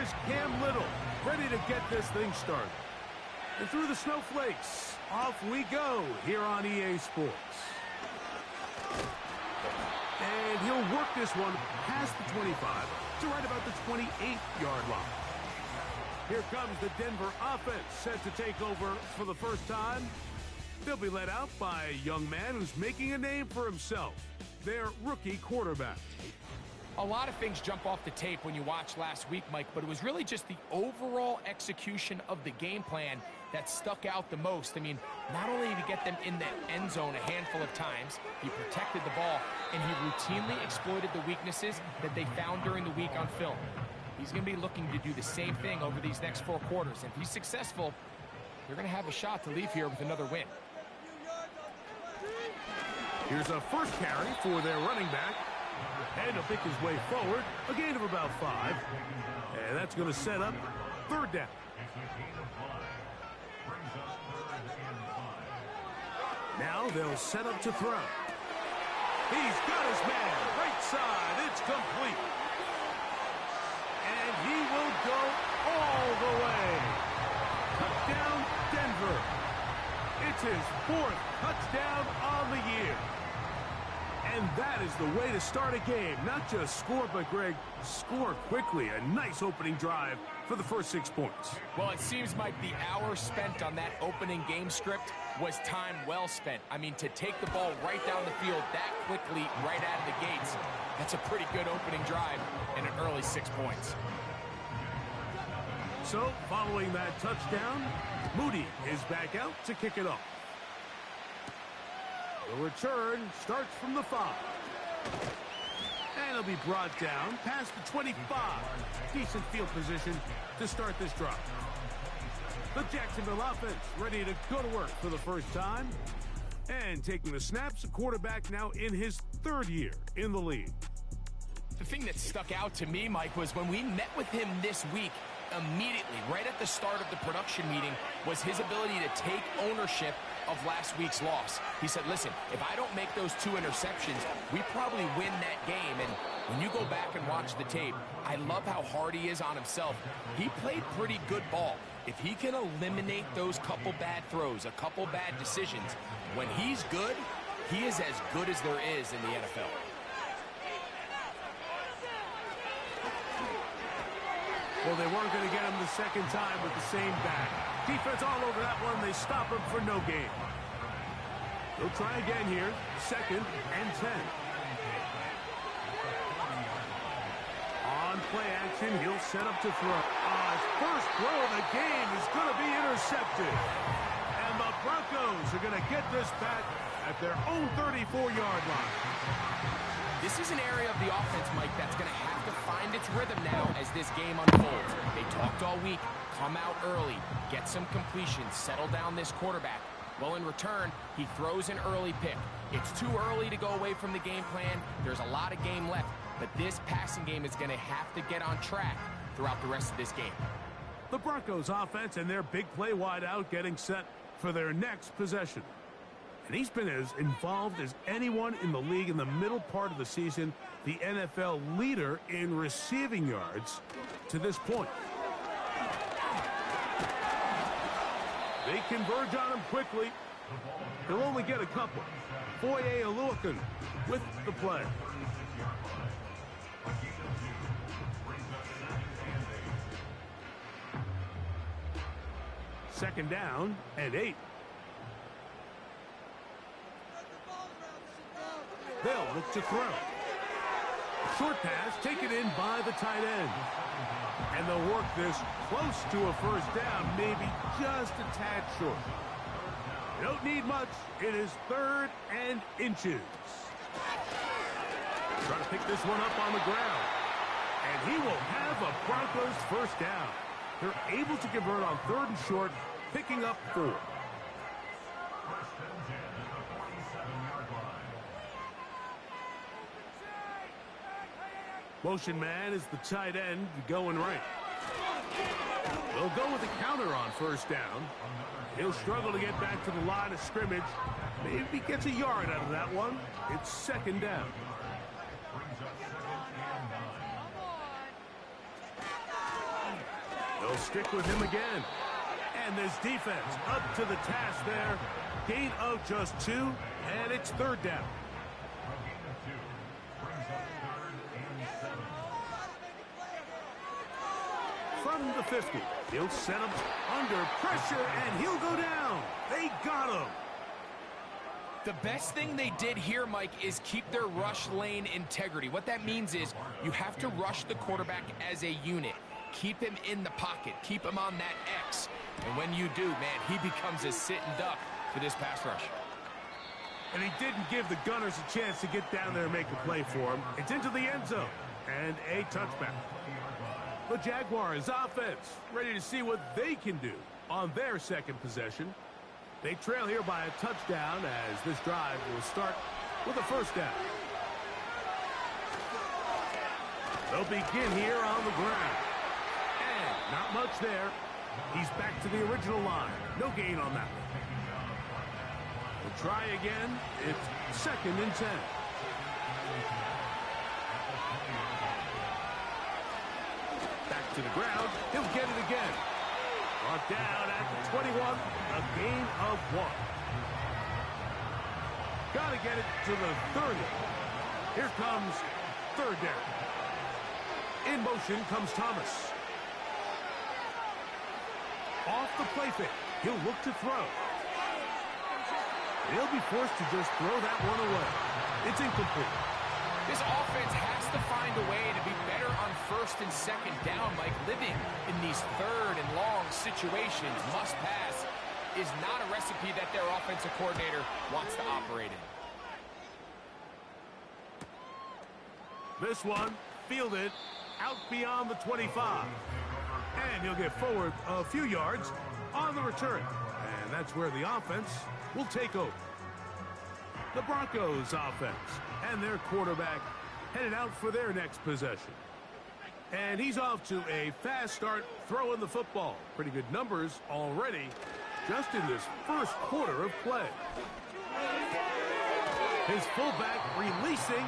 here's Cam Little, ready to get this thing started. And through the snowflakes, off we go here on EA Sports. And he'll work this one past the 25 to right about the 28-yard line. Here comes the Denver offense set to take over for the first time. They'll be led out by a young man who's making a name for himself, their rookie quarterback. A lot of things jump off the tape when you watch last week, Mike, but it was really just the overall execution of the game plan that stuck out the most. I mean, not only did he get them in the end zone a handful of times, he protected the ball, and he routinely exploited the weaknesses that they found during the week on film. He's going to be looking to do the same thing over these next 4 quarters. And if he's successful, they're going to have a shot to leave here with another win. Here's a first carry for their running back. And he'll pick his way forward, a gain of about 5. And that's going to set up 3rd down. Now they'll set up to throw. He's got his man, right side, it's complete. And he will go all the way. Touchdown, Denver. It's his 4th touchdown on the year. And that is the way to start a game. Not just score, but, Greg, score quickly. A nice opening drive for the first 6 points. Well, it seems like the hour spent on that opening game script was time well spent. I mean, to take the ball right down the field that quickly, right out of the gates, that's a pretty good opening drive and an early 6 points. So, following that touchdown, Moody is back out to kick it off. The return starts from the 5. And it'll be brought down past the 25. Decent field position to start this drive. The Jacksonville offense ready to go to work for the first time. And taking the snaps, a quarterback now in his 3rd year in the league. The thing that stuck out to me, Mike, was when we met with him this week, immediately, right at the start of the production meeting, was his ability to take ownership of last week's loss. He said, listen, if I don't make those 2 interceptions, we probably win that game. And when you go back and watch the tape, I love how hard he is on himself. He played pretty good ball. If he can eliminate those couple bad throws, a couple bad decisions, when he's good, he is as good as there is in the NFL. Well, they weren't going to get him the second time with the same bat. Defense all over that one. They stop him for no gain. They'll try again here. 2nd and 10. On play action, he'll set up to throw. His first throw of the game is going to be intercepted. And the Broncos are going to get this back at their own 34-yard line. This is an area of the offense, Mike, that's going to have to find its rhythm now as this game unfolds. They talked all week, come out early, get some completions, settle down this quarterback. Well, in return, he throws an early pick. It's too early to go away from the game plan. There's a lot of game left, but this passing game is going to have to get on track throughout the rest of this game. The Broncos offense and their big play wideout getting set for their next possession. And he's been as involved as anyone in the league in the middle part of the season, the NFL leader in receiving yards to this point. They converge on him quickly. He'll only get a couple. Foye Oluokun with the play. Second down and 8. They'll look to throw. Short pass taken in by the tight end. And they'll work this close to a first down, maybe just a tad short. They don't need much. It is 3rd and inches. Trying to pick this one up on the ground. And he will have a Broncos first down. They're able to convert on 3rd and short, picking up 4. Motion man is the tight end going right. They'll go with the counter on first down. He'll struggle to get back to the line of scrimmage. Maybe gets a yard out of that one. It's 2nd down. They'll stick with him again. And this defense up to the task there. Gain of just 2, and it's third down. From the 50, he'll set him under pressure, and he'll go down. They got him. The best thing they did here, Mike, is keep their rush lane integrity. What that means is you have to rush the quarterback as a unit. Keep him in the pocket. Keep him on that X. And when you do, man, he becomes a sitting duck for this pass rush. And he didn't give the Gunners a chance to get down there and make a play for him. It's into the end zone and a touchback. The Jaguars offense ready to see what they can do on their second possession. They trail here by a touchdown as this drive will start with a first down. They'll begin here on the ground. And not much there. He's back to the original line. No gain on that one. We'll try again. It's 2nd and 10. Back to the ground. He'll get it again. Brought down at the 21. A gain of 1. Got to get it to the 30. Here comes third down. In motion comes Thomas. Off the play fake. He'll look to throw. He'll be forced to just throw that one away. It's incomplete. This offense has to find a way to be better on 1st and 2nd down, Mike. Living in these 3rd and long situations, must pass, is not a recipe that their offensive coordinator wants to operate in. This one, fielded out beyond the 25. And he'll get forward a few yards on the return. And that's where the offense will take over. The Broncos offense and their quarterback headed out for their next possession. And he's off to a fast start throwing the football. Pretty good numbers already just in this first quarter of play. His fullback releasing,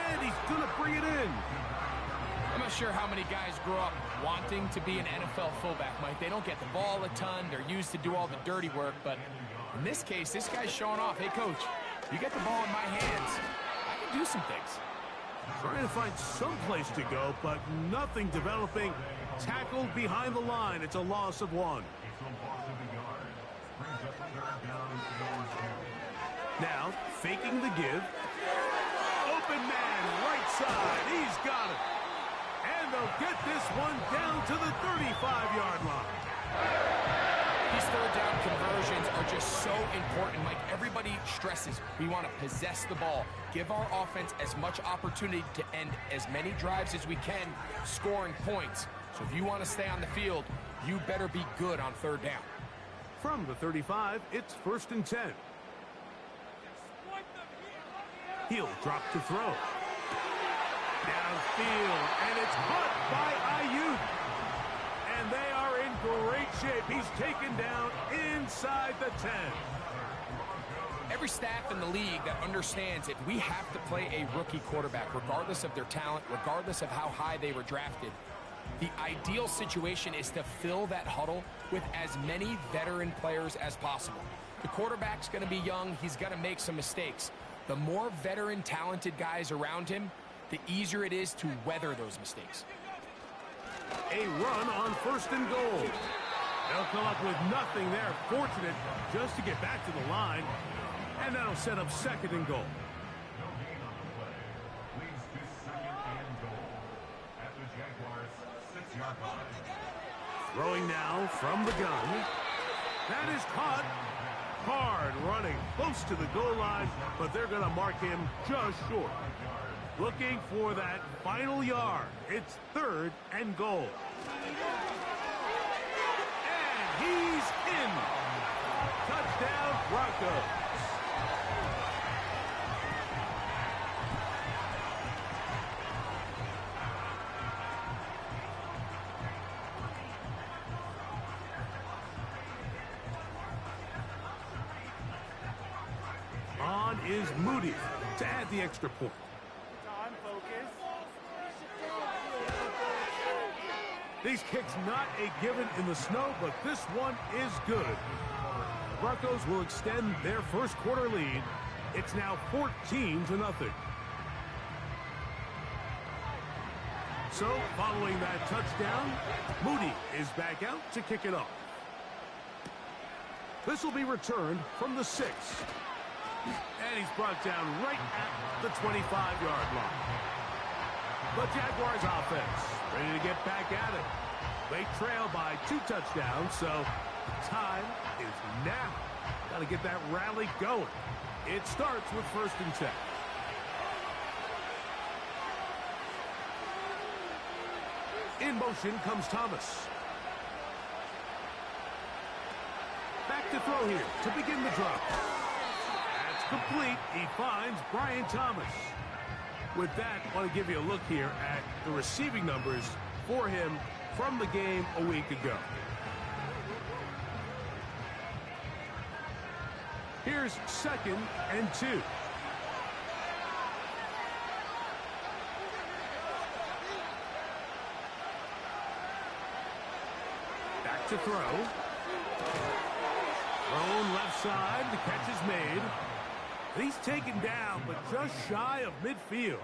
and he's going to bring it in. I'm not sure how many guys grow up wanting to be an NFL fullback, Mike. They don't get the ball a ton. They're used to do all the dirty work. But in this case, this guy's showing off, hey, coach, you get the ball in my hands, I can do some things. Trying to find some place to go, but nothing developing. Tackled behind the line. It's a loss of 1. Now, faking the give. Open man, right side. He's got it. And they'll get this one down to the 35-yard line. These third down conversions are just so important, Mike. Everybody stresses we want to possess the ball, give our offense as much opportunity to end as many drives as we can, scoring points. So if you want to stay on the field, you better be good on third down. From the 35, it's 1st and 10. He'll drop to throw. Downfield, and it's caught by Ayuk. And they are in great shape. He's taken down inside the 10. Every staff in the league that understands if we have to play a rookie quarterback, regardless of their talent, regardless of how high they were drafted, the ideal situation is to fill that huddle with as many veteran players as possible. The quarterback's going to be young. He's going to make some mistakes. The more veteran, talented guys around him, the easier it is to weather those mistakes. A run on 1st and goal. They'll come up with nothing there. Fortunate just to get back to the line. And that'll set up 2nd and goal. Throwing now from the gun. That is caught. Hard running close to the goal line, but they're going to mark him just short. Looking for that final yard. It's 3rd and goal. And he's in. Touchdown, Broncos. On is Moody to add the extra point. These kicks not a given in the snow, but this one is good. The Broncos will extend their first quarter lead. It's now 14-0. So, following that touchdown, Moody is back out to kick it off. This will be returned from the 6. And he's brought down right at the 25-yard line. The Jaguars offense ready to get back at it. They trail by 2 touchdowns, so time is now. Got to get that rally going. It starts with 1st and 10. In motion comes Thomas. Back to throw here to begin the drop. That's complete. He finds Brian Thomas. With that, I want to give you a look here at the receiving numbers for him from the game a week ago. Here's 2nd and 2. Back to throw. Thrown left side. The catch is made. He's taken down, but just shy of midfield.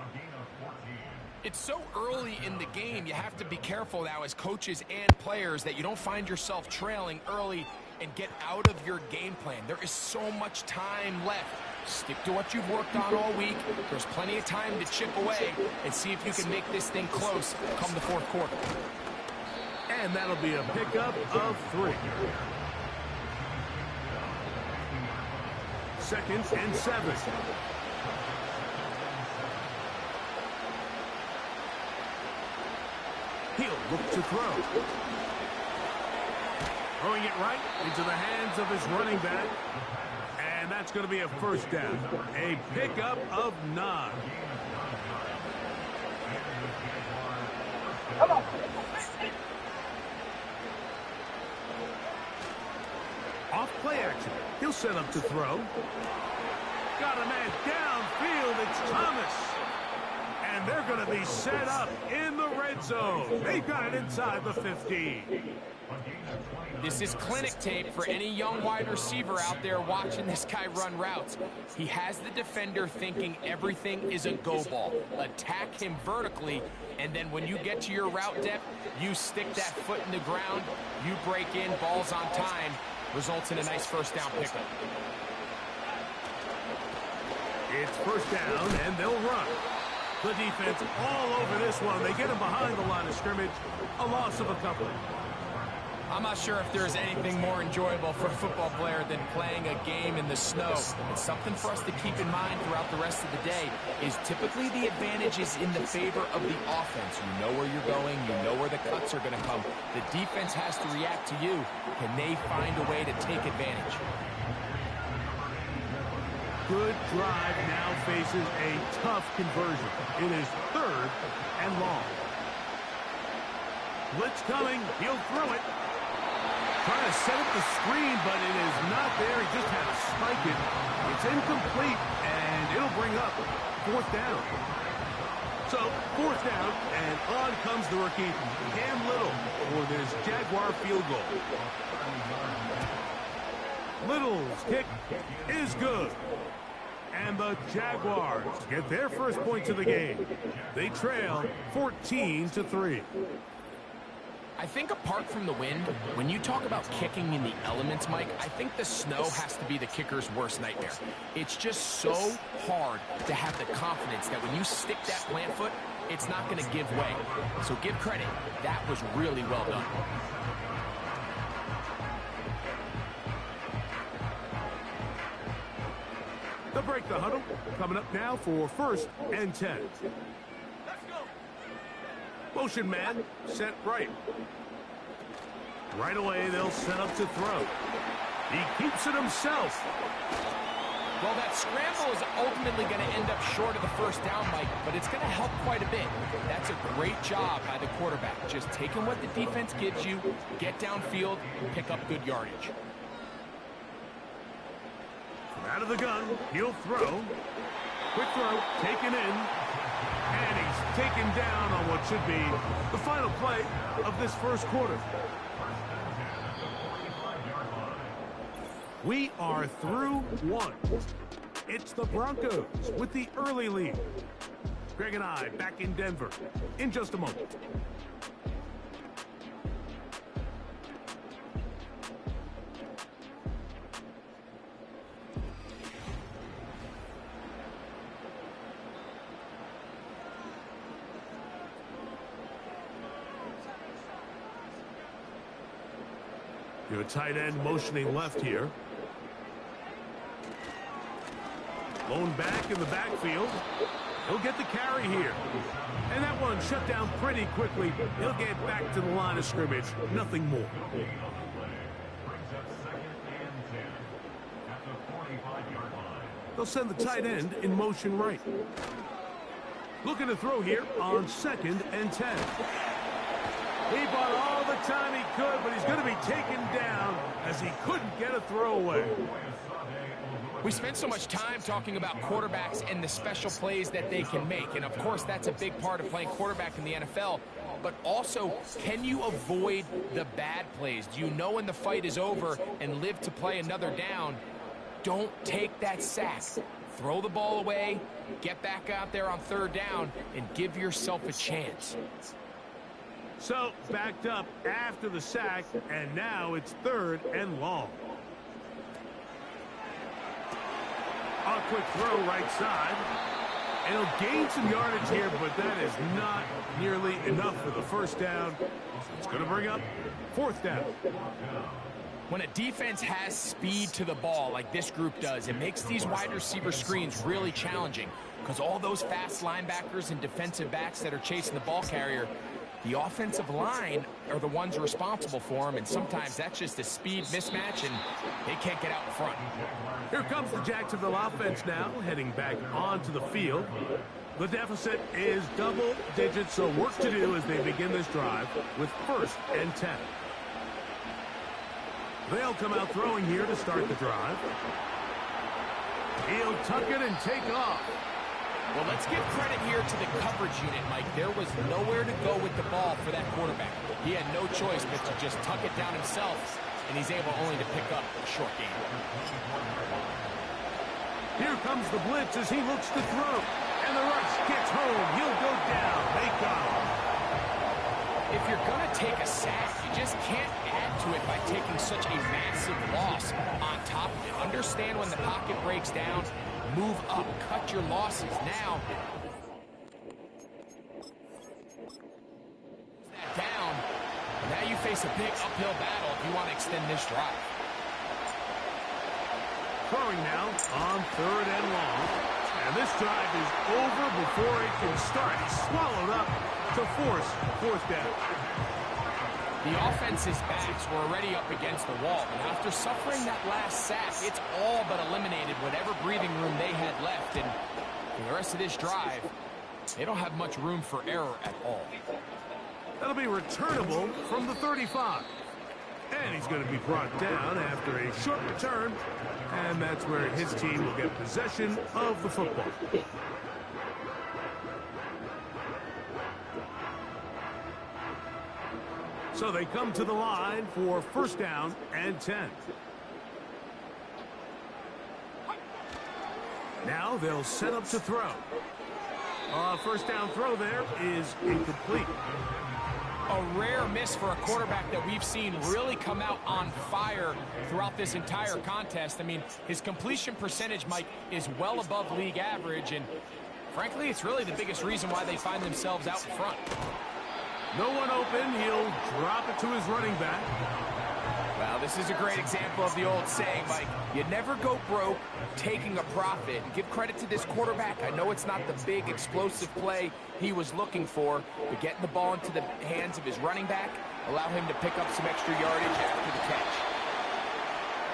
It's so early in the game, you have to be careful now as coaches and players that you don't find yourself trailing early and get out of your game plan. There is so much time left. Stick to what you've worked on all week. There's plenty of time to chip away and see if you can make this thing close come the 4th quarter. And that'll be a pickup of 3. 2nd and 7. He'll look to throw. Throwing it right into the hands of his running back. And that's going to be a 1st down. A pickup of 9. Come on. Off play action. He'll set up to throw. Got a man downfield. It's Thomas. And they're going to be set up in the red zone. They've got it inside the 15. This is clinic tape for any young wide receiver out there watching this guy run routes. He has the defender thinking everything is a go ball. Attack him vertically, and then when you get to your route depth, you stick that foot in the ground, you break in, balls on time, results in a nice 1st down pickup. It's 1st down, and they'll run. The defense all over this one. They get him behind the line of scrimmage. A loss of a couple. I'm not sure if there's anything more enjoyable for a football player than playing a game in the snow. It's something for us to keep in mind throughout the rest of the day is typically the advantage is in the favor of the offense. You know where you're going. You know where the cuts are going to come. The defense has to react to you. Can they find a way to take advantage? Good drive now faces a tough conversion. It is 3rd and long. Blitz coming. He'll throw it. Trying to set up the screen, but it is not there. He just had to spike it. It's incomplete, and it'll bring up 4th down. So, 4th down, and on comes the rookie, Cam Little, for this Jaguar field goal. Little's kick is good. And the Jaguars get their first points of the game. They trail 14-3. I think apart from the wind, when you talk about kicking in the elements, Mike, I think the snow has to be the kicker's worst nightmare. It's just so hard to have the confidence that when you stick that plant foot, it's not going to give way. So give credit. That was really well done. They'll break the huddle. Coming up now for 1st and 10. Motion man, set right. Right away, they'll set up to throw. He keeps it himself. Well, that scramble is ultimately going to end up short of the 1st down, Mike, but it's going to help quite a bit. That's a great job by the quarterback. Just taking what the defense gives you, get downfield, and pick up good yardage. From out of the gun, he'll throw. Quick throw, taken in. And he's taken down on what should be the final play of this first quarter. We are through one. It's the Broncos with the early lead. Greg and I back in Denver in just a moment. Your tight end motioning left here. Lone back in the backfield. He'll get the carry here. And that one shut down pretty quickly. He'll get back to the line of scrimmage. Nothing more. They'll send the tight end in motion right. Looking to throw here on 2nd and 10. He bought all the time he could, but he's going to be taken down as he couldn't get a throw away. We spent so much time talking about quarterbacks and the special plays that they can make. And, of course, that's a big part of playing quarterback in the NFL. But also, can you avoid the bad plays? Do you know when the fight is over and live to play another down? Don't take that sack. Throw the ball away, get back out there on 3rd down, and give yourself a chance. So, backed up after the sack, and now it's 3rd and long. A quick throw right side. And he'll gain some yardage here, but that is not nearly enough for the first down. So it's going to bring up 4th down. When a defense has speed to the ball like this group does, it makes these wide receiver screens really challenging because all those fast linebackers and defensive backs that are chasing the ball carrier, the offensive line are the ones responsible for them, and sometimes that's just a speed mismatch, and they can't get out in front. Here comes the Jacksonville offense now, heading back onto the field. The deficit is double digits, so work to do as they begin this drive with 1st and 10. They'll come out throwing here to start the drive. He'll tuck it and take off. Well, let's give credit here to the coverage unit, Mike. There was nowhere to go with the ball for that quarterback. He had no choice but to just tuck it down himself, and he's able only to pick up a short gain. Here comes the blitz as he looks to throw. And the rush gets home. He'll go down. They got him. If you're going to take a sack, you just can't add to it by taking such a massive loss on top of it. Understand when the pocket breaks down, move up, cut your losses. Now, that down. Now you face a big uphill battle if you want to extend this drive. Throwing now on 3rd and long. And this drive is over before it can start. He's swallowed up to force 4th down. The offense's backs were already up against the wall, but after suffering that last sack, it's all but eliminated whatever breathing room they had left, and for the rest of this drive, they don't have much room for error at all. That'll be returnable from the 35. And he's going to be brought down after a short return, and that's where his team will get possession of the football. So they come to the line for 1st down and 10. Now they'll set up to throw. 1st down throw there is incomplete. A rare miss for a quarterback that we've seen really come out on fire throughout this entire contest. I mean, his completion percentage, Mike, is well above league average, and frankly, it's really the biggest reason why they find themselves out in front. No one open. He'll drop it to his running back. Well, this is a great example of the old saying, Mike, you never go broke taking a profit. Give credit to this quarterback. I know it's not the big explosive play he was looking for, but getting the ball into the hands of his running back allow him to pick up some extra yardage after the catch.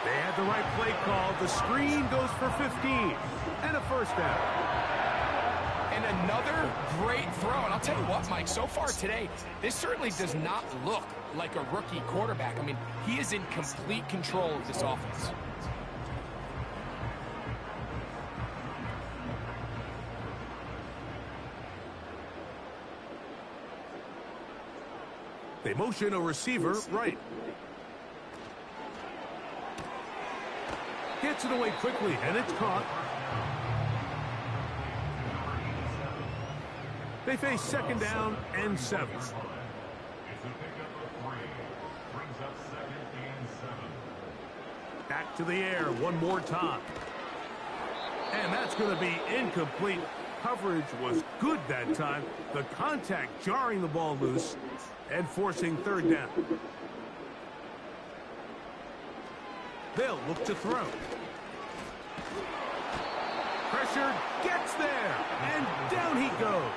They had the right play call. The screen goes for 15 and a 1st down. And another great throw. And I'll tell you what, Mike, so far today, this certainly does not look like a rookie quarterback. I mean, he is in complete control of this offense. They motion a receiver right. Gets it away quickly, and it's caught. They face second down and 7. Back to the air one more time. And that's going to be incomplete. Coverage was good that time. The contact jarring the ball loose and forcing third down. They'll look to throw. Pressure gets there, and down he goes.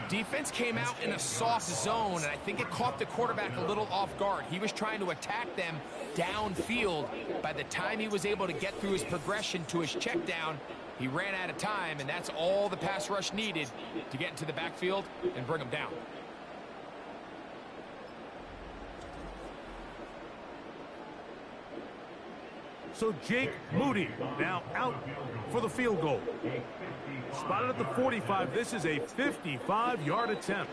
Defense came out in a soft zone, and I think it caught the quarterback a little off guard. He was trying to attack them downfield. By the time he was able to get through his progression to his check down, he ran out of time, and that's all the pass rush needed to get into the backfield and bring him down. So Jake Moody now out for the field goal. Spotted at the 45. This is a 55-yard attempt.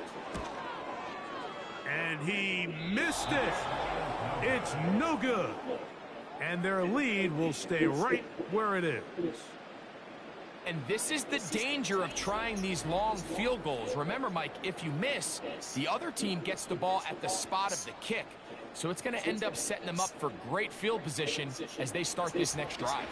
And he missed it. It's no good. And their lead will stay right where it is. And this is the danger of trying these long field goals. Remember, Mike, if you miss, the other team gets the ball at the spot of the kick. So it's going to end up setting them up for great field position as they start this next drive.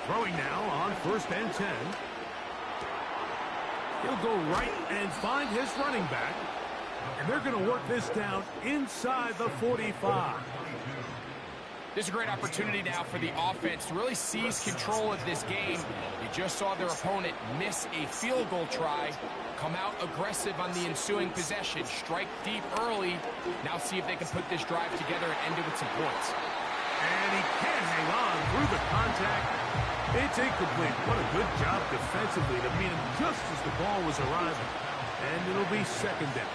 Throwing now on 1st and 10. He'll go right and find his running back. And they're going to work this down inside the 45. This is a great opportunity now for the offense to really seize control of this game. You just saw their opponent miss a field goal try, come out aggressive on the ensuing possession, strike deep early. Now see if they can put this drive together and end it with some points. And he can't hang on through the contact. It's incomplete. What a good job defensively to meet him just as the ball was arriving. And it'll be second down.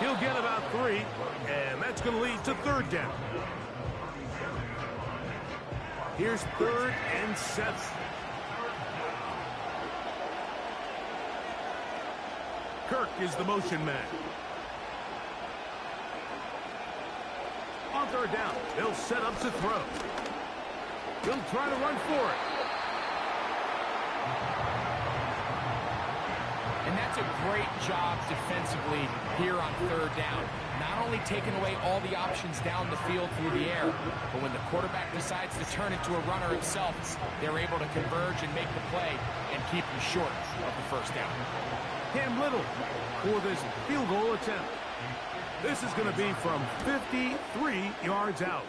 He'll get about 3, and that's going to lead to third down. Here's 3rd and 7. Kirk is the motion man. On 3rd down, they'll set up to throw. He'll try to run for it. And that's a great job defensively here on 3rd down. Not only taking away all the options down the field through the air, but when the quarterback decides to turn into a runner himself, they're able to converge and make the play and keep him short of the 1st down. Cam Little for this field goal attempt. This is going to be from 53 yards out.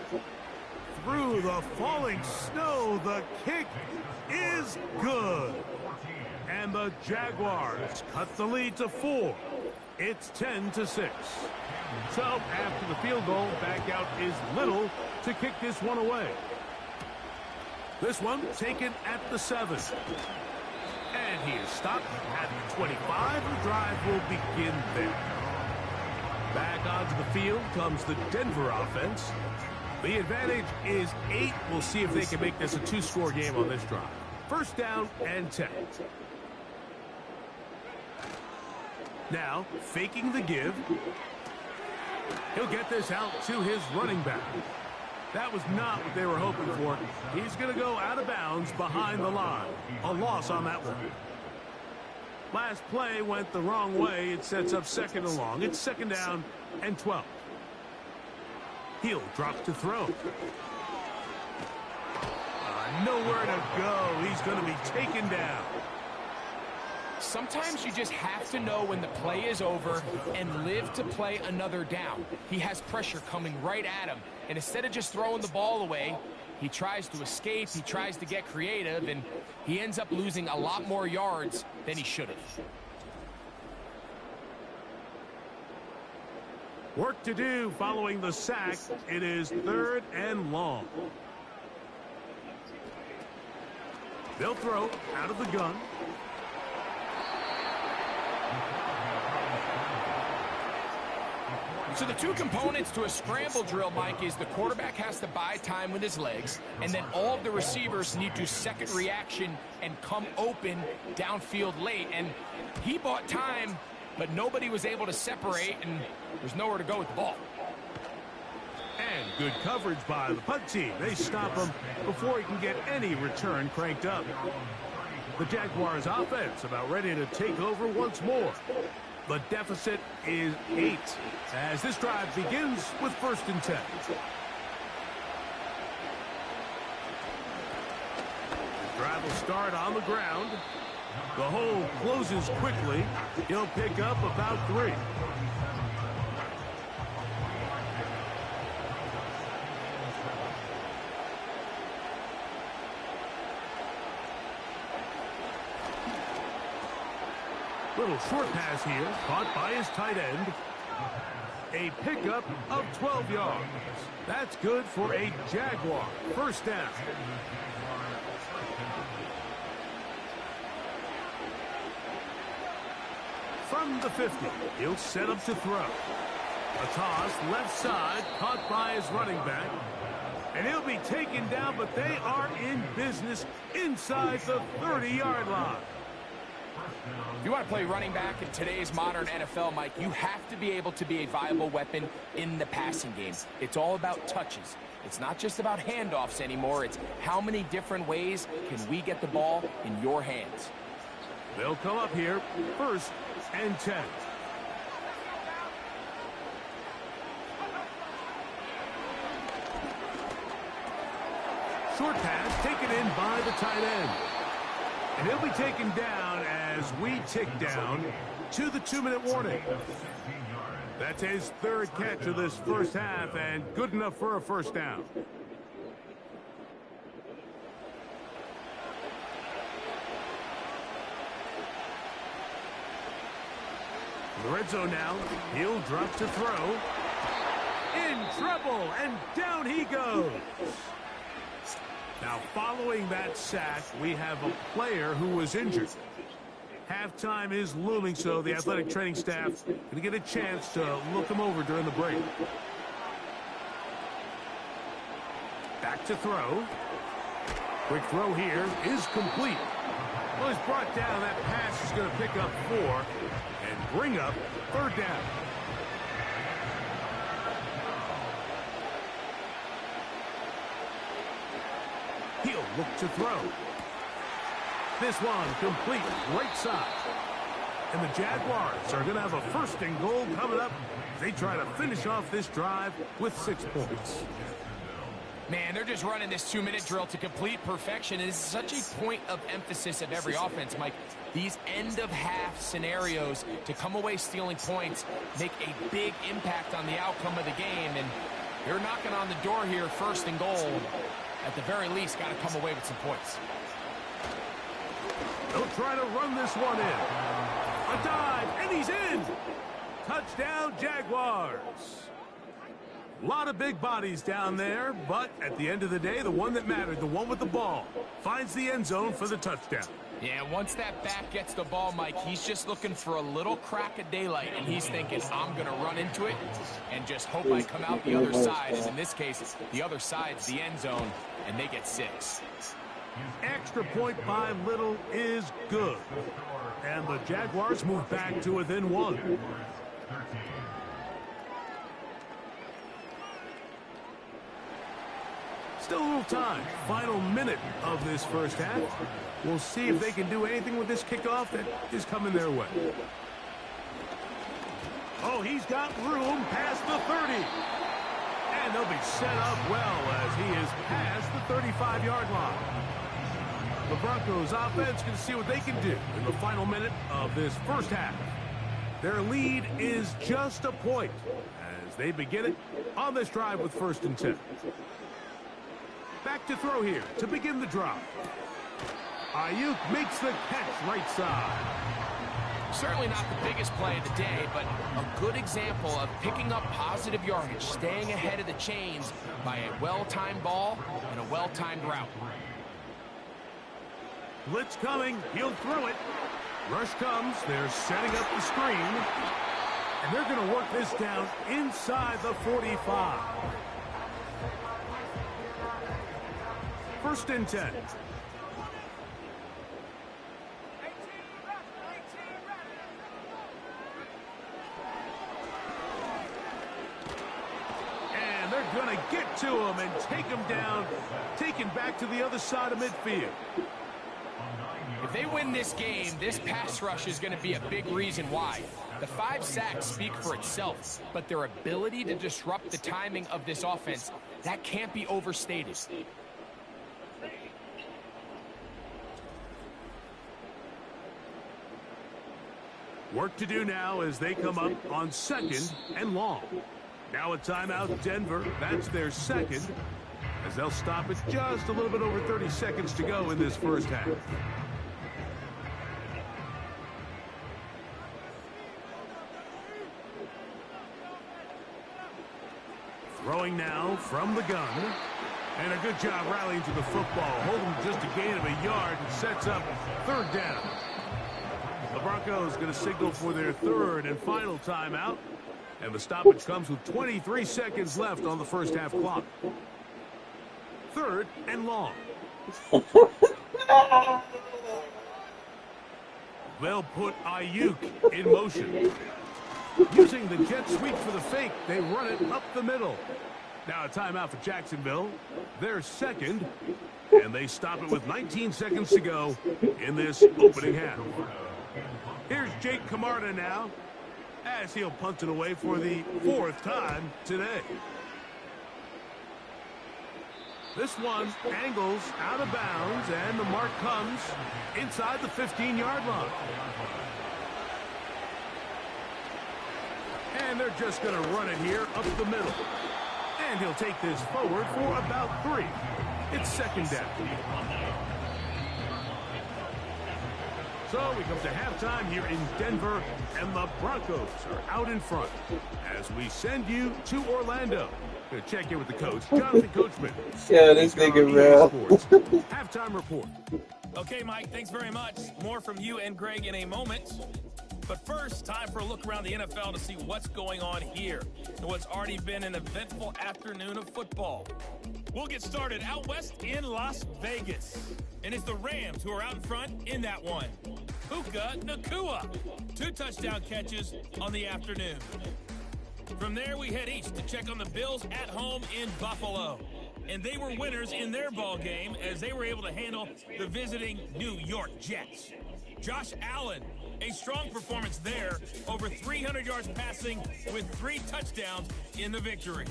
Through the falling snow, the kick is good. And the Jaguars cut the lead to 4. It's 10-6. So after the field goal, back out is Little to kick this one away. This one taken at the 7. And he is stopped at the 25. The drive will begin there. Back onto the field comes the Denver offense. The advantage is 8. We'll see if they can make this a 2-score game on this drive. 1st down and 10. Now, faking the give. He'll get this out to his running back. That was not what they were hoping for. He's going to go out of bounds behind the line. A loss on that one. Last play went the wrong way. It sets up 2nd and long. It's 2nd down and 12. He'll drop to throw. Nowhere to go. He's going to be taken down. Sometimes you just have to know when the play is over and live to play another down. He has pressure coming right at him, and instead of just throwing the ball away, he tries to escape, he tries to get creative, and he ends up losing a lot more yards than he should have. Work to do following the sack. It is 3rd and long. They'll throw out of the gun. So the two components to a scramble drill, Mike, is the quarterback has to buy time with his legs, and then all of the receivers need to second reaction and come open downfield late. And he bought time, but nobody was able to separate, and there's nowhere to go with the ball. And good coverage by the punt team. They stop him before he can get any return cranked up. The Jaguars offense about ready to take over once more. The deficit is 8 as this drive begins with 1st and 10. The drive will start on the ground. The hole closes quickly. He'll pick up about 3. Little short pass here, caught by his tight end. A pickup of 12 yards. That's good for a Jaguar. 1st down. From the 50, he'll set up to throw. A toss left side, caught by his running back. And he'll be taken down, but they are in business inside the 30-yard line. If you want to play running back in today's modern NFL, Mike, you have to be able to be a viable weapon in the passing game. It's all about touches. It's not just about handoffs anymore. It's how many different ways can we get the ball in your hands. They'll come up here, 1st and 10. Short pass taken in by the tight end. And he'll be taken down as we tick down to the 2-minute warning. That's his 3rd catch of this 1st half and good enough for a 1st down. The red zone now. He'll drop to throw. In trouble, and down he goes. Now, following that sack, we have a player who was injured. Halftime is looming, so the athletic training staff going to get a chance to look him over during the break. Back to throw. Quick throw here is complete. Well, he's brought down. That pass is going to pick up 4 and bring up 3rd down. He'll look to throw. This one complete, right side. And the Jaguars are going to have a 1st and goal coming up. They try to finish off this drive with 6 points. Man, they're just running this 2-minute drill to complete perfection. It is such a point of emphasis of every offense, Mike. These end-of-half scenarios to come away stealing points make a big impact on the outcome of the game. And they're knocking on the door here, 1st and goal. At the very least, got to come away with some points. They'll try to run this one in. A dive, and he's in. Touchdown, Jaguars. A lot of big bodies down there, but at the end of the day, the one that mattered, the one with the ball, finds the end zone for the touchdown. Yeah, once that back gets the ball, Mike, he's just looking for a little crack of daylight, and he's thinking, I'm going to run into it and just hope I come out the other side. And in this case, the other side's the end zone, and they get 6. Extra point by Little is good. And the Jaguars move back to within 1. Still a little time. Final minute of this 1st half. We'll see if they can do anything with this kickoff that is coming their way. Oh, he's got room past the 30. And they'll be set up well as he is past the 35-yard line. The Broncos offense can see what they can do in the final minute of this 1st half. Their lead is just a point as they begin it on this drive with 1st and 10. Back to throw here to begin the drive. Ayuk makes the catch right side. Certainly not the biggest play of the day, but a good example of picking up positive yardage, staying ahead of the chains by a well-timed ball and a well-timed route. Blitz coming. He'll throw it. Rush comes. They're setting up the screen. And they're going to work this down inside the 45. First and 10. And they're going to get to him and take him down, taken back to the other side of midfield. If they win this game, this pass rush is going to be a big reason why. The 5 sacks speak for itself, but their ability to disrupt the timing of this offense, that can't be overstated. Work to do now as they come up on 2nd and long. Now a timeout, Denver. That's their 2nd, as they'll stop it just a little bit over 30 seconds to go in this first half. Throwing now from the gun. And a good job rallying to the football. Holding just a gain of a yard and sets up 3rd down. The Broncos going to signal for their 3rd and final timeout. And the stoppage comes with 23 seconds left on the first half clock. 3rd and long. They'll put Ayuk in motion. Using the jet sweep for the fake, they run it up the middle. Now a timeout for Jacksonville. Their 2nd, and they stop it with 19 seconds to go in this opening half. Here's Jake Camarda now, as he'll punt it away for the 4th time today. This one angles out of bounds, and the mark comes inside the 15-yard line. And they're just going to run it here up the middle. And he'll take this forward for about 3. It's 2nd down. So we come to halftime here in Denver, and the Broncos are out in front as we send you to Orlando. Going to check in with the coach, Jonathan Coachman. Yeah, this nigga, bro. Halftime report. Okay, Mike, thanks very much. More from you and Greg in a moment. But first, time for a look around the NFL to see what's going on here and what's already been an eventful afternoon of football. We'll get started out west in Las Vegas. And it's the Rams who are out in front in that one. Puka Nacua, 2 touchdown catches on the afternoon. From there, we head east to check on the Bills at home in Buffalo. And they were winners in their ball game as they were able to handle the visiting New York Jets. Josh Allen, a strong performance there, over 300 yards passing with 3 touchdowns in the victory.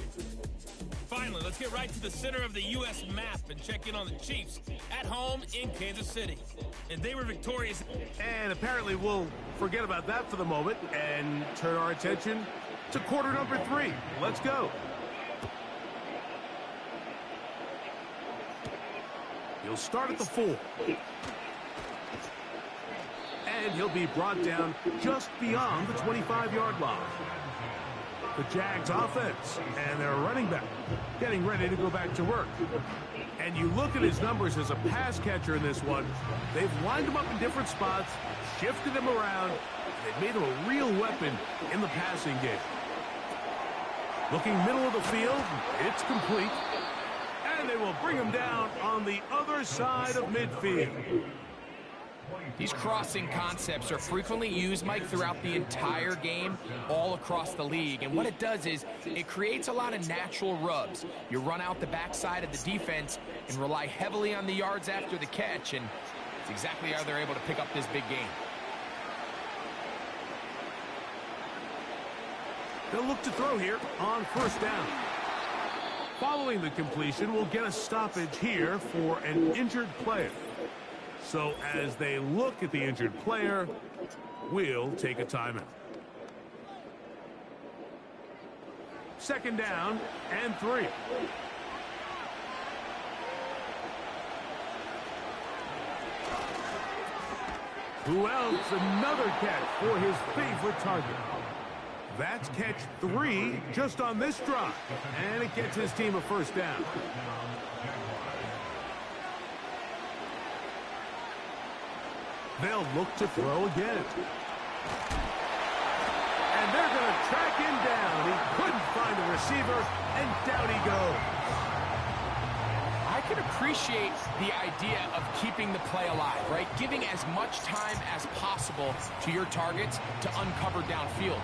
Finally, let's get right to the center of the U.S. map and check in on the Chiefs at home in Kansas City. And they were victorious. And apparently we'll forget about that for the moment and turn our attention to quarter number 3. Let's go. He'll start at the 4. And he'll be brought down just beyond the 25-yard line. The Jags offense and their running back getting ready to go back to work. And you look at his numbers as a pass catcher in this one. They've lined him up in different spots, shifted him around. They've made him a real weapon in the passing game. Looking middle of the field, it's complete. And they will bring him down on the other side of midfield. These crossing concepts are frequently used, Mike, throughout the entire game, all across the league. And what it does is it creates a lot of natural rubs. You run out the backside of the defense and rely heavily on the yards after the catch, and it's exactly how they're able to pick up this big game. They'll look to throw here on 1st down. Following the completion, we'll get a stoppage here for an injured player. So as they look at the injured player, we'll take a timeout. 2nd down and 3. Who else? Another catch for his favorite target. That's catch 3 just on this drive. And it gets his team a 1st down. They'll look to throw again. And they're going to track him down. He couldn't find the receiver, and down he goes. I can appreciate the idea of keeping the play alive, right? Giving as much time as possible to your targets to uncover downfield.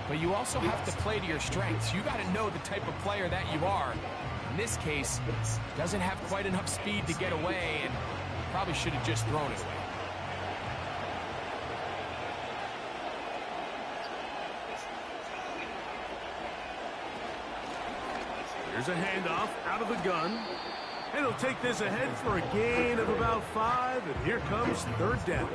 But you also have to play to your strengths. You got to know the type of player that you are. In this case, doesn't have quite enough speed to get away, and probably should have just thrown it away. Here's a handoff out of the gun. And he'll take this ahead for a gain of about 5. And here comes third down.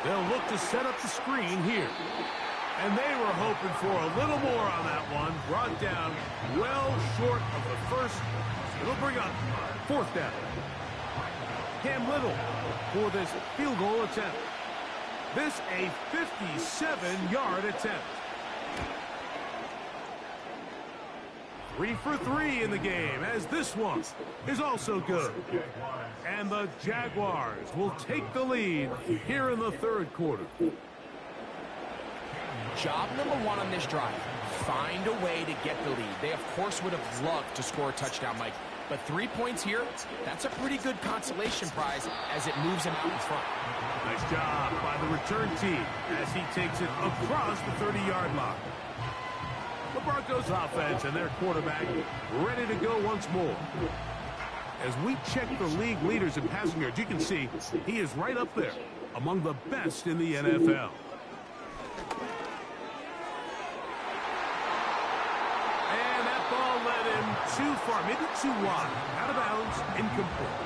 They'll look to set up the screen here. And they were hoping for a little more on that one. Brought down well short of the first. It'll bring up fourth down. Cam Little for this field goal attempt. This a 57-yard attempt. 3 for 3 in the game, as this one is also good. And the Jaguars will take the lead here in the third quarter. Job number 1 on this drive, find a way to get the lead. They, of course, would have loved to score a touchdown, Mike. But 3 points here, that's a pretty good consolation prize as it moves him out in front. Nice job by the return team as he takes it across the 30-yard line. The Broncos offense and their quarterback ready to go once more. As we check the league leaders in passing yards, you can see he is right up there among the best in the NFL. And that ball led him too far, maybe too wide. Out of bounds, incomplete.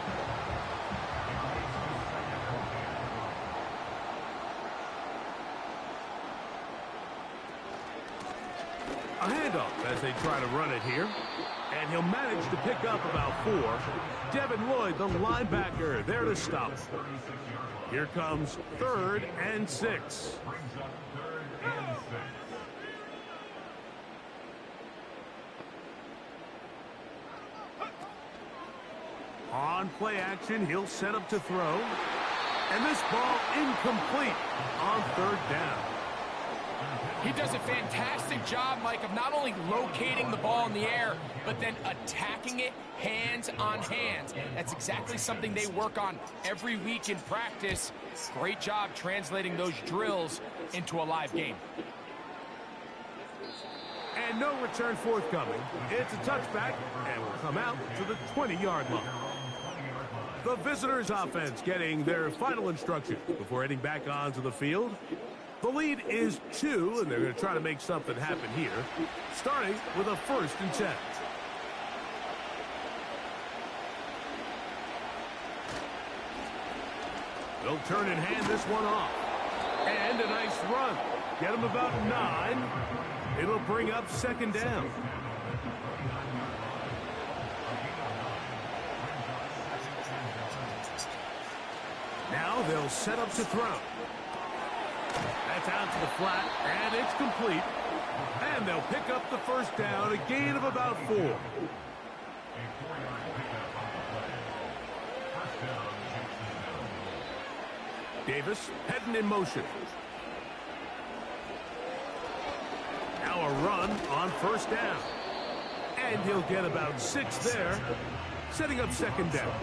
A handoff as they try to run it here. And he'll manage to pick up about 4. Devin Lloyd, the linebacker, there to stop. Here comes 3rd and 6. On play action, he'll set up to throw. And this ball incomplete on 3rd down. He does a fantastic job, Mike, of not only locating the ball in the air, but then attacking it hands on hands. That's exactly something they work on every week in practice. Great job translating those drills into a live game. And no return forthcoming. It's a touchback, and will come out to the 20-yard line. The visitors' offense getting their final instructions before heading back onto the field. The lead is 2, and they're going to try to make something happen here, starting with a 1st and 10. They'll turn and hand this one off. And a nice run. Get him about 9. It'll bring up 2nd down. Now they'll set up to throw. That's out to the flat, and it's complete. And they'll pick up the 1st down, a gain of about 4. Davis heading in motion. Now a run on 1st down. And he'll get about 6 there, setting up 2nd down.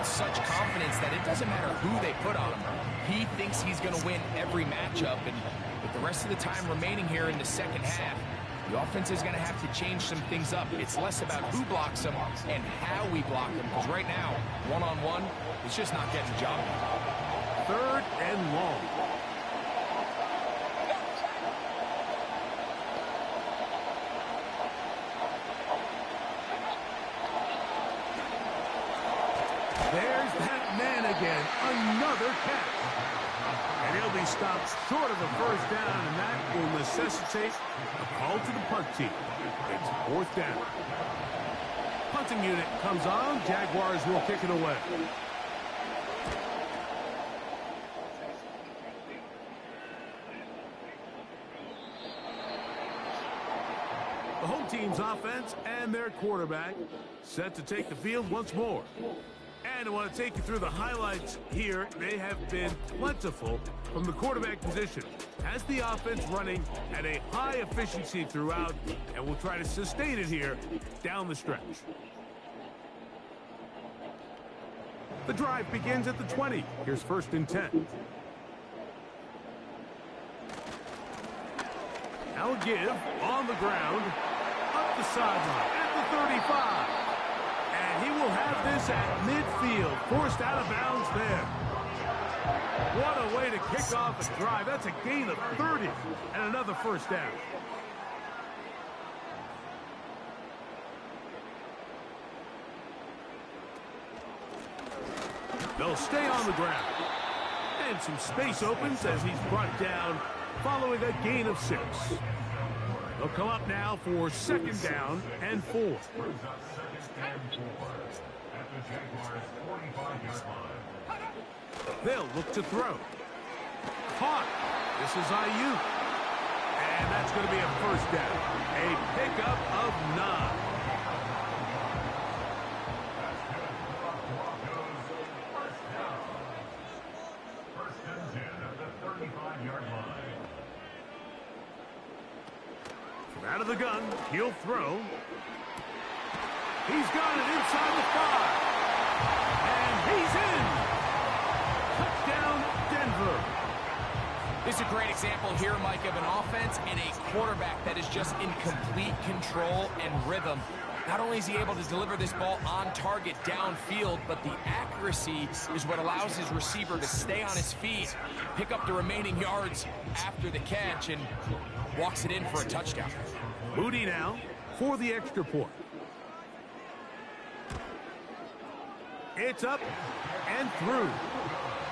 Such confidence that it doesn't matter who they put on him. He thinks he's going to win every matchup, and with the rest of the time remaining here in the second half, the offense is going to have to change some things up. It's less about who blocks him and how we block him, because right now, one-on-one, it's just not getting the job done. 3rd and long. There's that man again, another catch. And he'll be stopped short of a 1st down, and that will necessitate a call to the punt team. It's 4th down. Punting unit comes on. Jaguars will kick it away. The home team's offense and their quarterback set to take the field once more. And I want to take you through the highlights here. They have been plentiful from the quarterback position. Has the offense running at a high efficiency throughout, and we'll try to sustain it here down the stretch. The drive begins at the 20. Here's 1st and 10. Now a give on the ground, up the sideline at the 35. And he will have this at midfield, forced out of bounds there. What a way to kick off a drive. That's a gain of 30 and another 1st down. They'll stay on the ground. And some space opens as he's brought down following a gain of 6. They'll come up now for 2nd down and 4. They'll look to throw. Caught. This is Ayuk. And that's going to be a 1st down. A pickup of 9. From out of the gun, he'll throw. He's got it inside the 5. And he's in. Touchdown, Denver. This is a great example here, Mike, of an offense and a quarterback that is just in complete control and rhythm. Not only is he able to deliver this ball on target downfield, but the accuracy is what allows his receiver to stay on his feet, pick up the remaining yards after the catch, and walks it in for a touchdown. Moody now for the extra point. It's up and through.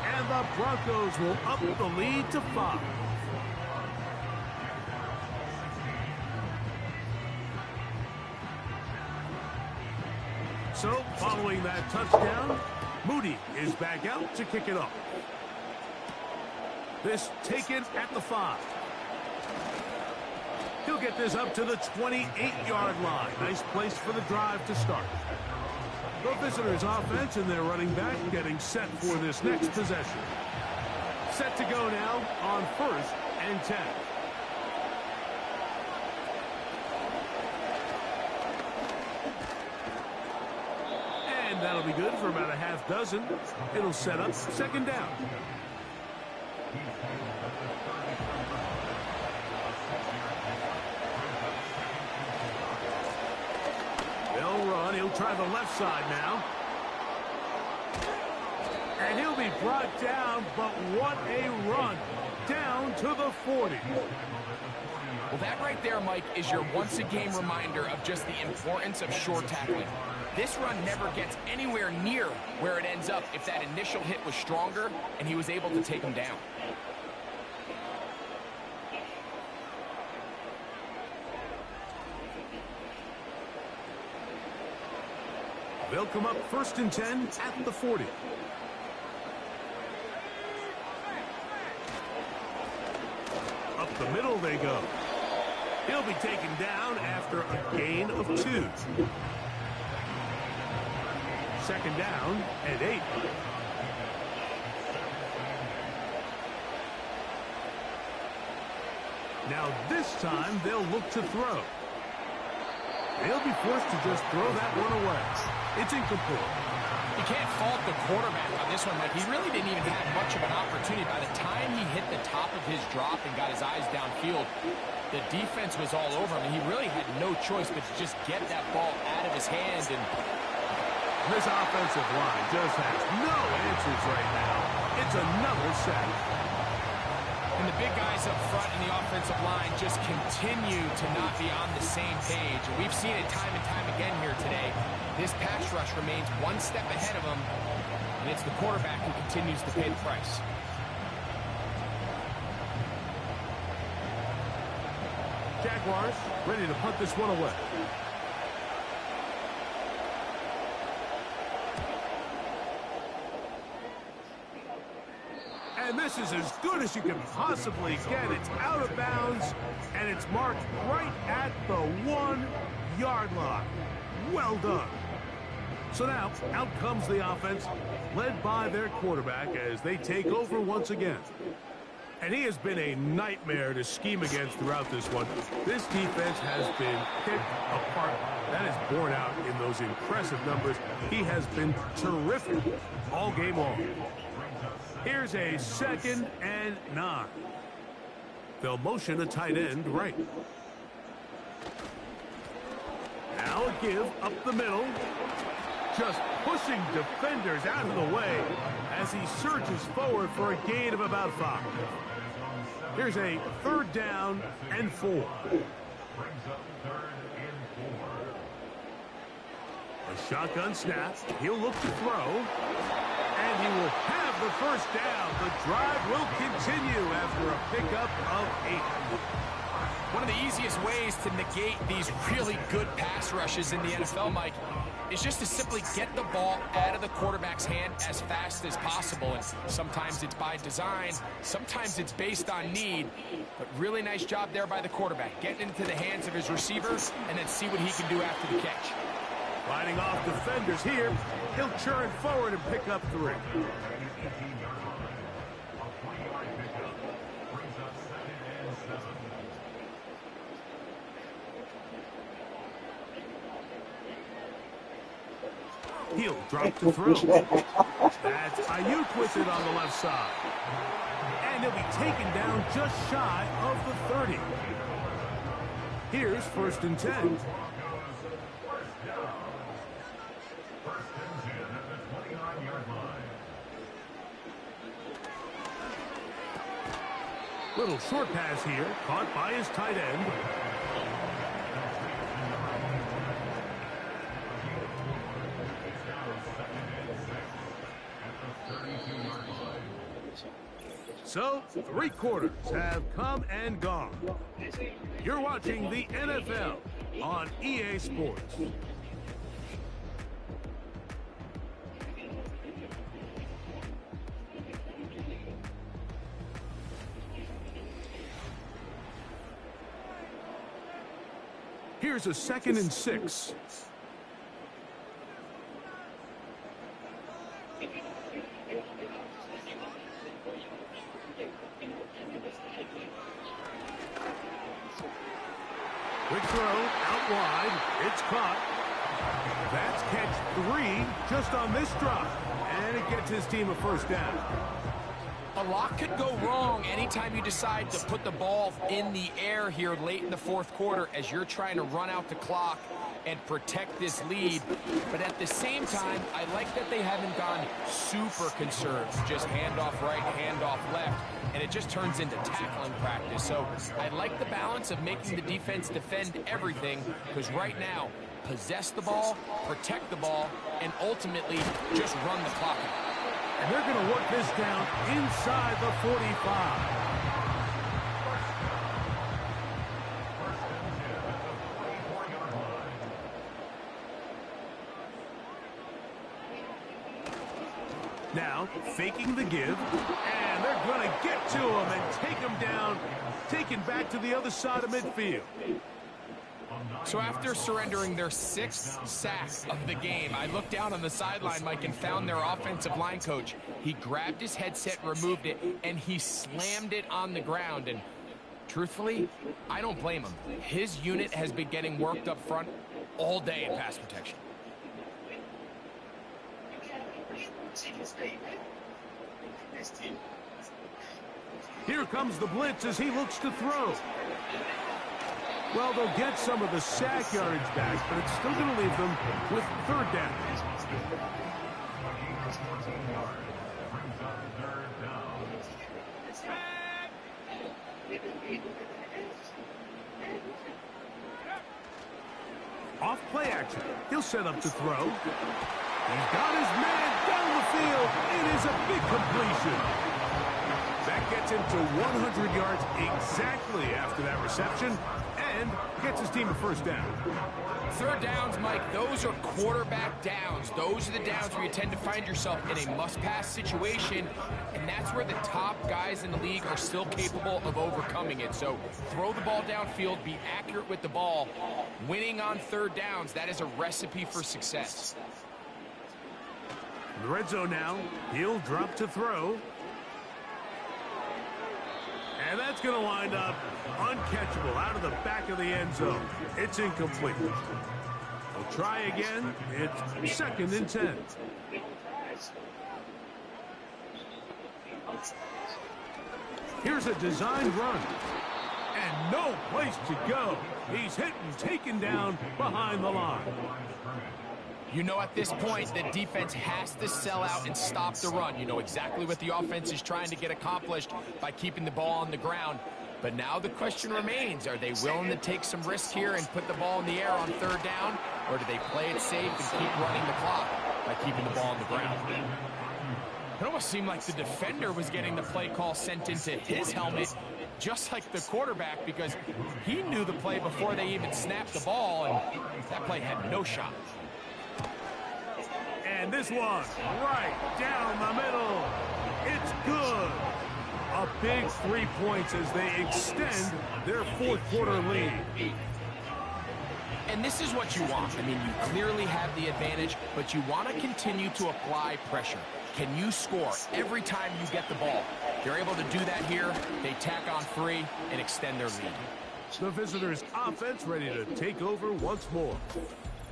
And the Broncos will up the lead to 5. So, following that touchdown, Moody is back out to kick it off. This taken at the 5. He'll get this up to the 28-yard line. Nice place for the drive to start. The visitors' offense and their running back getting set for this next possession. Set to go now on 1st and 10. And that'll be good for about a half dozen. It'll set up 2nd down. They'll run. He'll try the left side now. And he'll be brought down, but what a run. Down to the 40. Well, that right there, Mike, is your once-a-game reminder of just the importance of short tackling. This run never gets anywhere near where it ends up if that initial hit was stronger and he was able to take him down. They'll come up 1st and 10 at the 40. Up the middle they go. He'll be taken down after a gain of 2. 2nd down and 8. Now this time they'll look to throw. They'll be forced to just throw that one away. It's incomplete. You can't fault the quarterback on this one, Mike. He really didn't even have much of an opportunity. By the time he hit the top of his drop and got his eyes downfield, the defense was all over him, and he really had no choice but to just get that ball out of his hand. And this offensive line just has no answers right now. It's another sack. And the big guys up front in the offensive line just continue to not be on the same page. And we've seen it time and time again here today. This pass rush remains one step ahead of him, and it's the quarterback who continues to pay the price. Jaguars ready to punt this one away. And this is as good as you can possibly get. It's out of bounds, and it's marked right at the 1-yard line. Well done. So now, out comes the offense, led by their quarterback as they take over once again. And he has been a nightmare to scheme against throughout this one. This defense has been picked apart. That is borne out in those impressive numbers. He has been terrific all game long. Here's a 2nd and 9. They'll motion a tight end right. Now a give up the middle. Just pushing defenders out of the way as he surges forward for a gain of about 5. Here's a 3rd down and 4. A shotgun snap. He'll look to throw. And he will have the 1st down. The drive will continue after a pickup of 8. One of the easiest ways to negate these really good pass rushes in the NFL, Mike, is just to simply get the ball out of the quarterback's hand as fast as possible. And sometimes it's by design, sometimes it's based on need. But really nice job there by the quarterback, getting into the hands of his receivers and then see what he can do after the catch. Fighting off defenders here. He'll churn forward and pick up 3. He'll drop to throw. That's Ayuk with it on the left side. And he'll be taken down just shy of the 30. Here's 1st and 10. Little short pass here, caught by his tight end. So, 3 quarters have come and gone. You're watching the NFL on EA Sports. Here's a 2nd and 6. Quick throw, out wide. It's caught. That's catch 3 just on this drop. And it gets his team a 1st down. A lot could go wrong anytime you decide to put the ball in the air here late in the 4th quarter as you're trying to run out the clock and protect this lead. But at the same time, I like that they haven't gone super conserved. Just handoff right, handoff left, and it just turns into tackling practice. So I like the balance of making the defense defend everything, because right now, possess the ball, protect the ball, and ultimately just run the clock out. And they're going to work this down inside the 45. Now, faking the give, and they're going to get to him and take him down, taken back to the other side of midfield. So after surrendering their 6th sack of the game, I looked down on the sideline, Mike, and found their offensive line coach. He grabbed his headset, removed it, and he slammed it on the ground. And truthfully, I don't blame him. His unit has been getting worked up front all day in pass protection. Here comes the blitz as he looks to throw. Well, they'll get some of the sack yardage back, but it's still going to leave them with 3rd down. Off play action. He'll set up to throw. He's got his man down the field. It is a big completion. That gets him to 100 yards exactly after that reception and gets his team a first down. Third downs, Mike, those are quarterback downs. Those are the downs where you tend to find yourself in a must-pass situation, and that's where the top guys in the league are still capable of overcoming it. So throw the ball downfield, be accurate with the ball. Winning on third downs, that is a recipe for success. In the red zone now, he'll drop to throw. And that's going to wind up uncatchable out of the back of the end zone. It's incomplete. We'll try again. It's 2nd and 10. Here's a designed run. And no place to go. He's hit and taken down behind the line. You know at this point the defense has to sell out and stop the run. You know exactly what the offense is trying to get accomplished by keeping the ball on the ground. But now the question remains, are they willing to take some risk here and put the ball in the air on third down? Or do they play it safe and keep running the clock by keeping the ball on the ground? It almost seemed like the defender was getting the play call sent into his helmet, just like the quarterback, because he knew the play before they even snapped the ball, and that play had no shot. And this one, right down the middle. It's good. A big 3 points as they extend their fourth quarter lead. And this is what you want. I mean, you clearly have the advantage, but you want to continue to apply pressure. Can you score every time you get the ball? They're able to do that here. They tack on 3 and extend their lead. The visitors' offense ready to take over once more.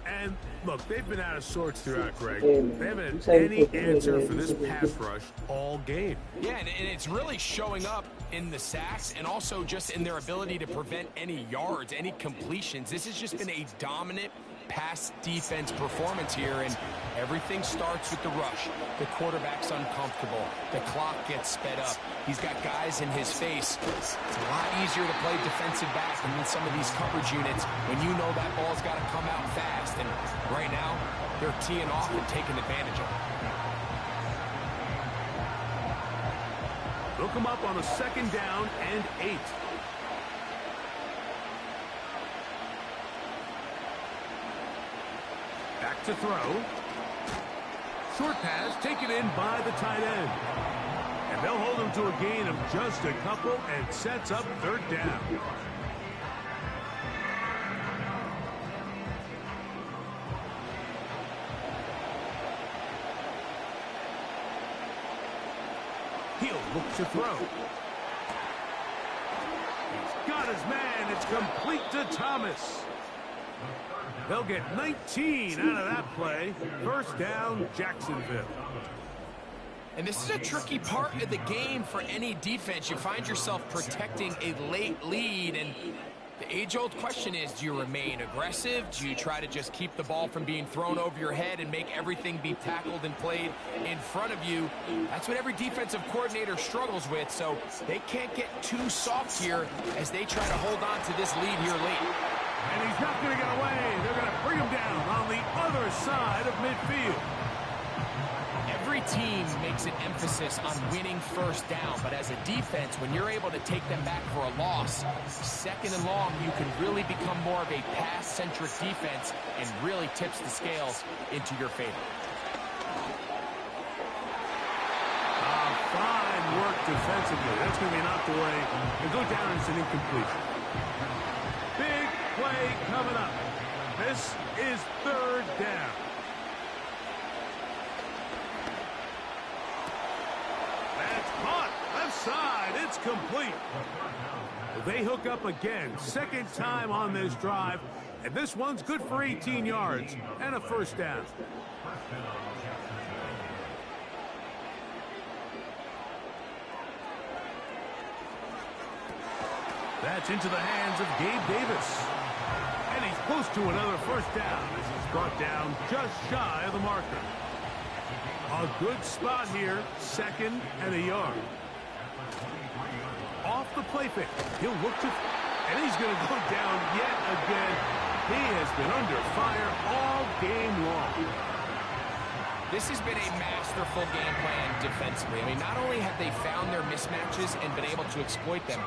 And, look, they've been out of sorts throughout, Greg. They haven't had any answer for this pass rush all game. Yeah, and it's really showing up in the sacks and also just in their ability to prevent any yards, any completions. This has just been a dominant pass defense performance here, and everything starts with the rush. The quarterback's uncomfortable. The clock gets sped up. He's got guys in his face. It's a lot easier to play defensive back than in some of these coverage units when you know that ball's got to come out fast, and right now they're teeing off and taking advantage of it. They'll come up on a 2nd down and 8. Back to throw. Short pass taken in by the tight end. And they'll hold him to a gain of just a couple and sets up third down. He'll look to throw. He's got his man. It's complete to Thomas. They'll get 19 out of that play. First down, Jacksonville. And this is a tricky part of the game for any defense. You find yourself protecting a late lead, and the age-old question is, do you remain aggressive? Do you try to just keep the ball from being thrown over your head and make everything be tackled and played in front of you? That's what every defensive coordinator struggles with, so they can't get too soft here as they try to hold on to this lead here late. And he's not going to get away. They're going to bring him down on the other side of midfield. Every team makes an emphasis on winning first down, but as a defense, when you're able to take them back for a loss, 2nd and long, you can really become more of a pass-centric defense and really tips the scales into your favor. Fine work defensively. That's going to be knocked away and go down as an incompletion. Big play coming up. This is third down. That's caught. Left side. It's complete. They hook up again. 2nd time on this drive. And this one's good for 18 yards and a first down. That's into the hands of Gabe Davis. And he's close to another first down as he's brought down just shy of the marker. A good spot here, 2nd and a yard. Off the play fake. He'll look to... And he's going to go down yet again. He has been under fire all game long. This has been a masterful game plan defensively. I mean, not only have they found their mismatches and been able to exploit them,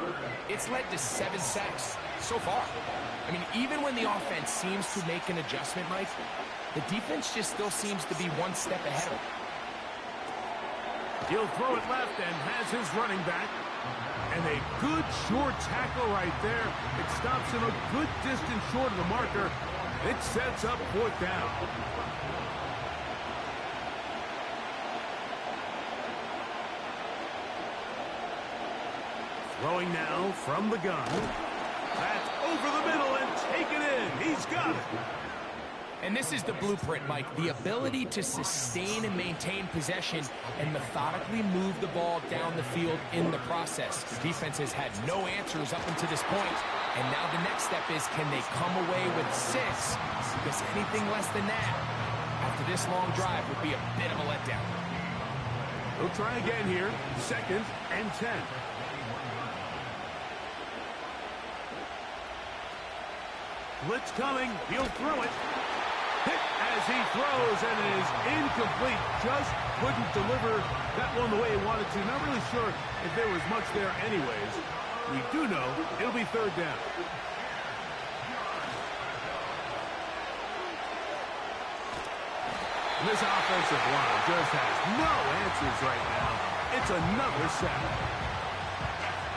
it's led to 7 sacks so far. I mean, even when the offense seems to make an adjustment, Mike, the defense just still seems to be one step ahead of them. He'll throw it left and has his running back. And a good short tackle right there. It stops him a good distance short of the marker. It sets up 4th down. Throwing now from the gun. That's over the middle and taken in. He's got it. And this is the blueprint, Mike. The ability to sustain and maintain possession and methodically move the ball down the field in the process. The defense has had no answers up until this point. And now the next step is, can they come away with 6? Because anything less than that, after this long drive, would be a bit of a letdown. We'll try again here. 2nd and 10. Blitz coming. He'll throw it. Hit as he throws, and it is incomplete. Just couldn't deliver that one the way he wanted to. Not really sure if there was much there anyways. We do know it'll be 3rd down. And this offensive line just has no answers right now. It's another sack.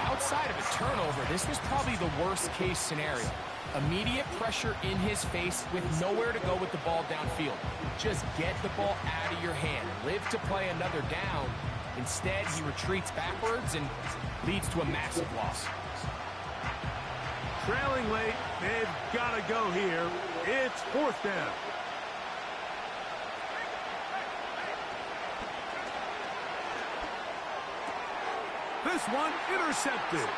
Outside of a turnover, this was probably the worst-case scenario. Immediate pressure in his face with nowhere to go with the ball downfield. Just get the ball out of your hand. Live to play another down. Instead, he retreats backwards and leads to a massive loss. Trailing late. They've got to go here. It's 4th down. This one intercepted.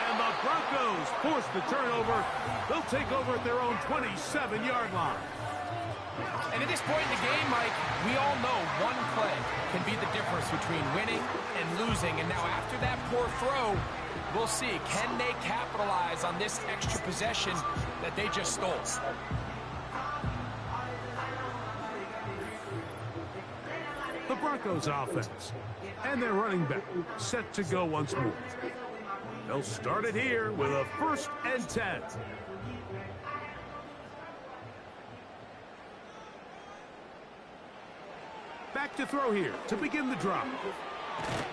And the Broncos force the turnover. They'll take over at their own 27-yard line. And at this point in the game, Mike, we all know one play can be the difference between winning and losing. And now after that poor throw, we'll see. Can they capitalize on this extra possession that they just stole? The Broncos offense and their running back set to go once more. They'll start it here with a 1st and 10. Back to throw here to begin the drive.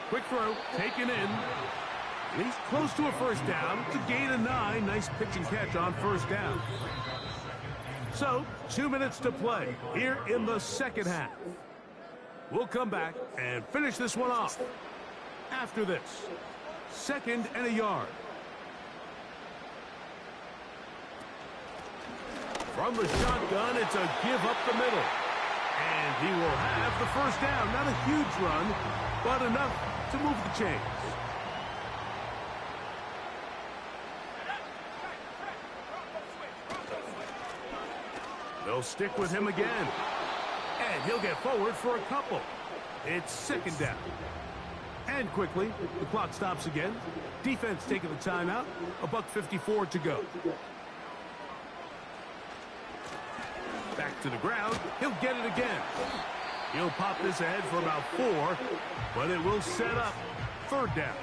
Quick throw, taken in. At least close to a 1st down. To gain a 9. Nice pitch and catch on 1st down. So, 2 minutes to play here in the 2nd half. We'll come back and finish this one off after this. 2nd and a yard. From the shotgun, it's a give up the middle. And he will have the 1st down. Not a huge run, but enough to move the chains. They'll stick with him again. And he'll get forward for a couple. It's 2nd down. And quickly, the clock stops again. Defense taking the timeout. $1:54 to go. Back to the ground. He'll get it again. He'll pop this ahead for about 4, but it will set up 3rd down.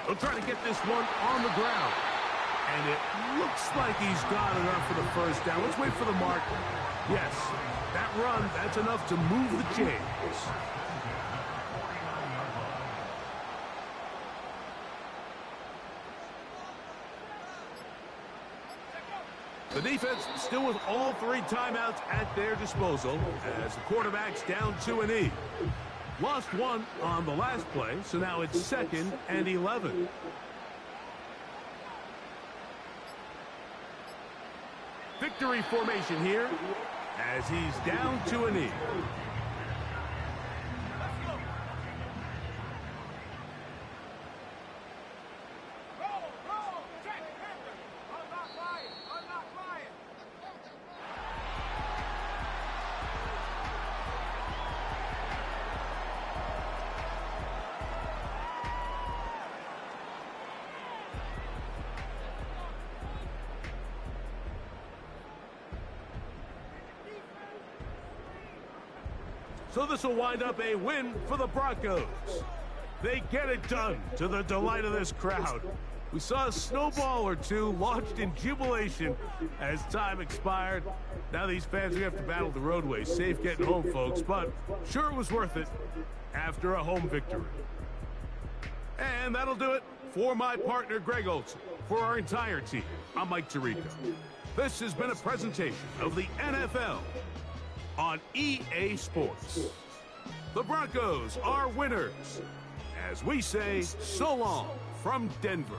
He'll try to get this one on the ground. And it looks like he's got enough for the 1st down. Let's wait for the mark. Yes, that run, that's enough to move the chains. The defense still with all 3 timeouts at their disposal as the quarterback's down 2-E. Lost 1 on the last play, so now it's 2nd and 11. Victory formation here as he's down 2-E. So this will wind up a win for the Broncos. They get it done to the delight of this crowd. We saw a snowball or two launched in jubilation as time expired. Now these fans are going to have to battle the roadway. Safe getting home, folks, but sure it was worth it after a home victory. And that'll do it for my partner, Greg Olson. For our entire team, I'm Mike Tirico. This has been a presentation of the NFL on EA Sports. The Broncos are winners. As we say, so long from Denver.